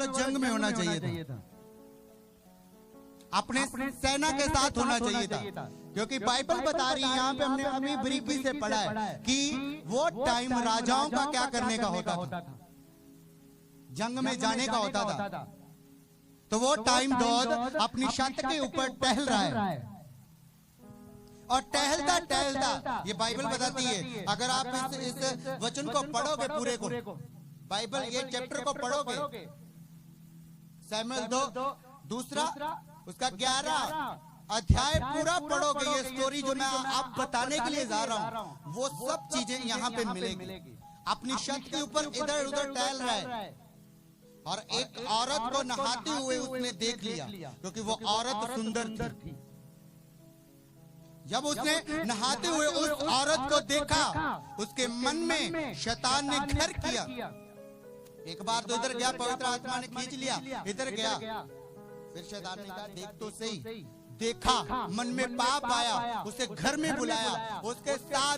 वालों, जंग में होना चाहिए था, अपने सेना के साथ होना चाहिए था, क्योंकि बाइबल बता रही है, यहाँ पे हमने अभी बारीकी से पढ़ा है कि वो टाइम राजाओं का क्या करने का होता था, जंग में जाने का होता था। तो वो टाइम दाऊद अपनी छत के ऊपर टहल रहा है, और टहलता टहलता, ये बाइबल बताती है, अगर आप इस वचन को पढ़ोगे पूरे को, बाइबल ये चैप्टर को पढ़ोगे, शमूएल 2 दूसरा उसका 11 अध्याय पूरा पढ़ोगे, ये स्टोरी जो मैं आप बताने के लिए जा रहा हूँ, वो सब चीजें यहाँ पे मिलेगी। अपनी छत के ऊपर इधर उधर टहल रहा है, और एक औरत को नहाते हुए उसने देख लिया, क्योंकि वो औरत सुंदर थी। जब उसने नहाते हुए उस औरत को देखा, उसके मन में शैतान ने घर किया। एक बार तो इधर गया, पवित्र आत्मा ने खींच लिया, इधर गया, फिर शैतान ने कहा देख तो सही, देखा, मन में पाप आया, उसे घर में बुलाया, उसके साथ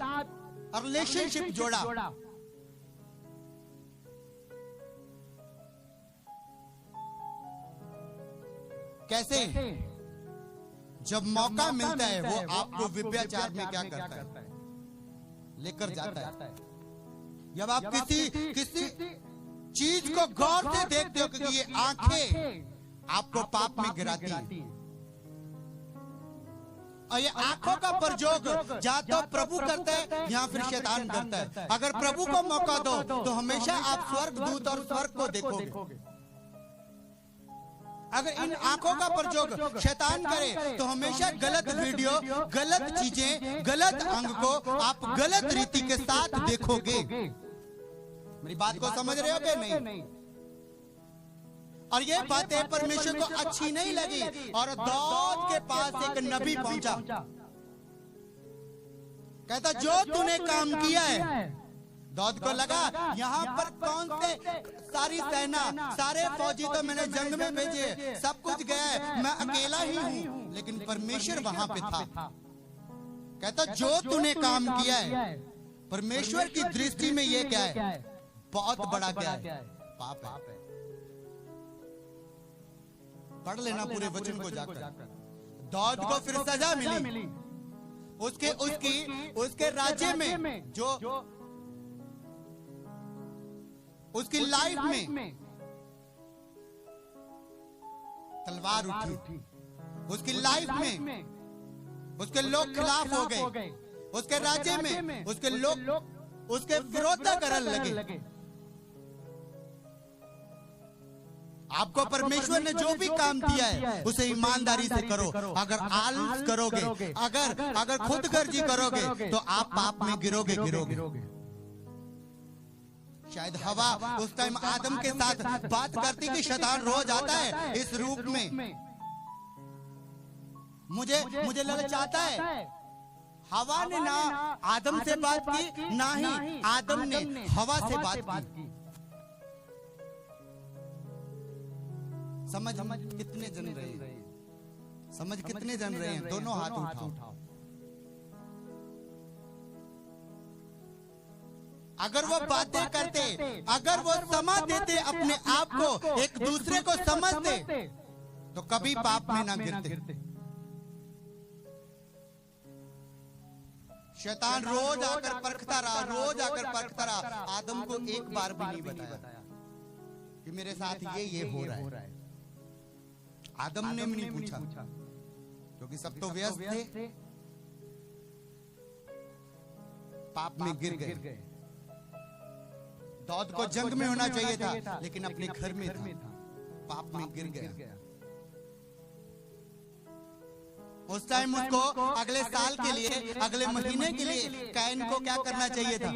रिलेशनशिप जोड़ा। कैसे? जब मौका मिलता है वो आपको व्यभिचार में क्या करता है, लेकर जाता है। जब आप किसी चीज को गौर से देखते हो, क्योंकि ये आंखें आपको पाप में गिराती है, और ये आंखों का प्रयोग या तो प्रभु करता है या फिर शैतान करता है। अगर प्रभु को मौका दो तो हमेशा आप स्वर्गदूत और स्वर्ग को देखोगे। अगर इन आंखों का प्रयोग शैतान करे तो हमेशा गलत वीडियो, गलत चीजें, गलत अंग को आप गलत रीति के साथ देखोगे। मेरी बात को समझ रहे हो कि नहीं? और ये बातें परमेश्वर को अच्छी नहीं लगी, और दाऊद के पास एक नबी पहुंचा, कहता जो तूने काम किया है। दाऊद को लगा यहाँ पर कौन से सारी सेना, सारे फौजी तो मैंने जंग में भेजे, सब कुछ गया है, मैं अकेला ही हूँ, लेकिन परमेश्वर वहां पे था। कहता जो तूने काम किया है, परमेश्वर की दृष्टि में ये क्या है, बहुत बड़ा क्या है, पाप है। पढ़ लेना पूरे वचन को जाकर। दाऊद को फिर सजा मिली, उसके राज्य में, जो उसकी लाइफ में तलवार उठी, उसकी लाइफ में उसके लोग खिलाफ हो गए, उसके राज्य में उसके लोग उसके विरोध करने लगे। आपको परमेश्वर ने जो भी काम दिया है उसे ईमानदारी से करो। अगर आलस करोगे, अगर खुदगर्जी करोगे तो आप पाप में गिरोगे। शायद हवा उस टाइम आदम के साथ बात करती कि शैतान रोज आता है इस रूप में, मुझे ललचाता है। हवा ने ना आदम से बात की, ना ही आदम ने हवा से बात की। समझ कितने जन रहे हैं? समझ कितने जन रहे हैं? दोनों हाथ उठाओ। अगर वो बातें करते, अगर वो समझ देते, अपने आप को एक दूसरे को समझते, तो कभी पाप में ना गिरते। शैतान रोज आकर परखता रहा, आदम को एक बार भी नहीं बताया कि मेरे साथ ये हो रहा है। आदम ने भी नहीं पूछा, क्योंकि सब तो व्यस्त थे, पाप में गिर गए। दाऊद को जंग में होना चाहिए था, लेकिन अपने घर में था, पाप में गिर गया। उस टाइम उसको अगले साल के लिए, अगले महीने के लिए कैन को क्या करना चाहिए था?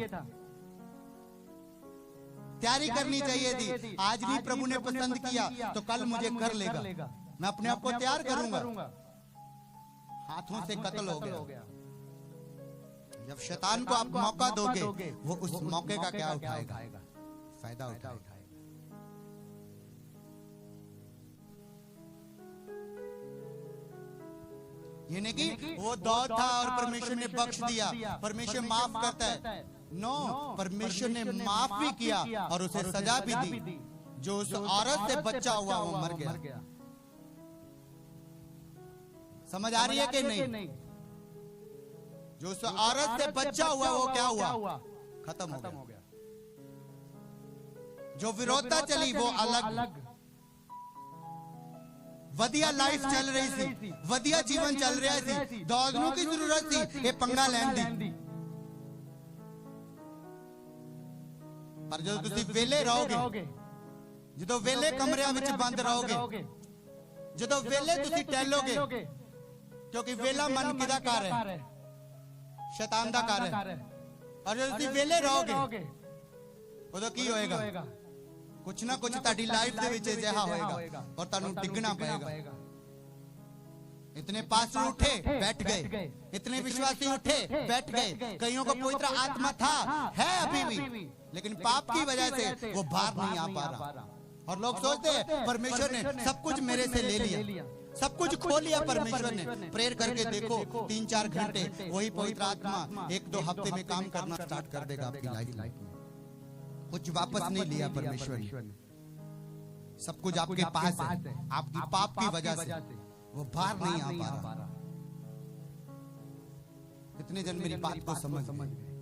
तैयारी करनी चाहिए थी। आज भी प्रभु ने पसंद किया तो कल मुझे कर लेगा, मैं अपने आप को तैयार करूंगा। हाथों से कत्ल हो गया। जब शैतान को आप मौका दोगे, वो उस मौके का क्या उठाएगा? फायदा उठाएगा। ये नहीं कि वो दाऊद था और परमेश्वर ने बख्श दिया, परमेश्वर माफ करता है। नो, परमेश्वर ने माफ भी किया और उसे सजा भी दी। जो उस औरत से बच्चा हुआ वो मर गया। समझ आ रही है कि नहीं? जो उस औरत से बच्चा हुआ वो क्या हुआ? खत्म हो गया। जो विरोधता चली वो अलग। वधिया लाइफ चल रही थी, वधिया जीवन चल रहा थी, दौड़ने की जरूरत थी, ये पंगा लैन दी। पर जो तुसी वेले रहोगे, जो वेले कमरिया विच बंद रहोगे, जो वेले तुसी टहलोगे, क्योंकि वेला मन किदा कार है? शैतान दा कार है। और जो तुसी वेले रहोगे उदों की होएगा? कुछ ना कुछ ताड़ी लाइफ दे विच अजिहा होएगा और तानू डिगना पएगा। इतने पास्टर उठे बैठ गए, इतने विश्वासी उठे बैठ गए, कईयों को पवित्र आत्मा था, है अभी भी, लेकिन पाप की वजह से वो बाहर नहीं आ पा रहा। और लोग सोचते हैं परमेश्वर ने सब कुछ मेरे से ले लिया, सब कुछ खो लिया परमेश्वर ने। प्रेयर करके देखो 3-4 घंटे, वही पवित्र आत्मा 1-2 हफ्ते में काम करना स्टार्ट कर देगा आपकी लाइफ में। कुछ वापस नहीं लिया परमेश्वर ने, सब कुछ आपके पास है, आपकी पाप की वजह से वो बाहर नहीं आ पा रहा। कितने जन मेरी बात को समझ गए?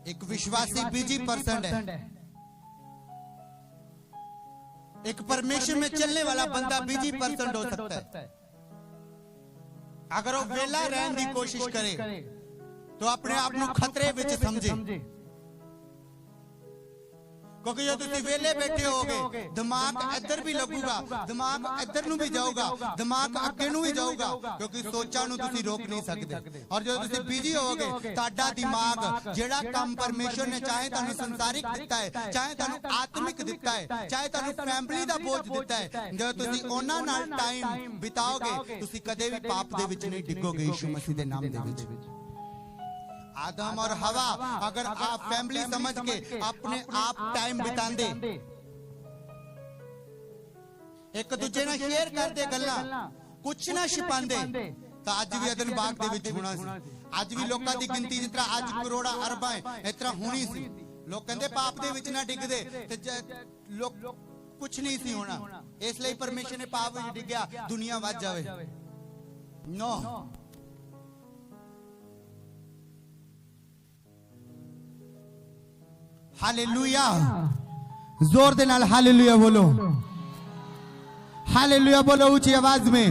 एक विश्वासी बिजी पर्सन है, एक परमेश्वर में चलने वाला बंदा बिजी पर्सन हो सकता है। अगर वो वेला रहने की कोशिश करे तो अपने आप को खतरे विच समझे, क्योंकि जो तुसी वेले बैठे होगे दिमाग इधर भी लगूगा, दिमाग इधर नू भी जाऊगा, दिमाग अगे नू भी जाऊगा, क्योंकि सोचा नू तुसी रोक नहीं सकते। और जो तुसी बिजी होगे ताड़ा दिमाग जेड़ा काम परमेश्वर ने चाहे तानू संसारिक दिता है, चाहे तानू आत्मिक दिता है, चाहे तानू फैमिली दा बोझ दिता है, जो तुसी ओना नाल टाइम बिताओगे तुसी कदे भी पाप दे विच नहीं डिगोगे यीशु मसीह दे नाम दे विच। आदम और हवा अगर आप फैमिली समझ के अपने आप टाइम बितांदे, एक दूजे ना शेयर करदे गल्लां, कुछ ना छिपांदे, तो अज भी अदन बाग दे विच होना सी। अज भी लोकां दी गिनती जितना अज करोड़ा अरबां इतना होनी सी। लोग कहंदे पाप दे विच ना डिगदे ते लोग कुछ नहीं सी होना, इसलिए परमेश्वर ने पाप विच डिगया दुनिया वध जावे। नो, हालेलुया, जोर दे नाल हालेलुया बोलो, हालेलुया बोलो ऊंची आवाज में।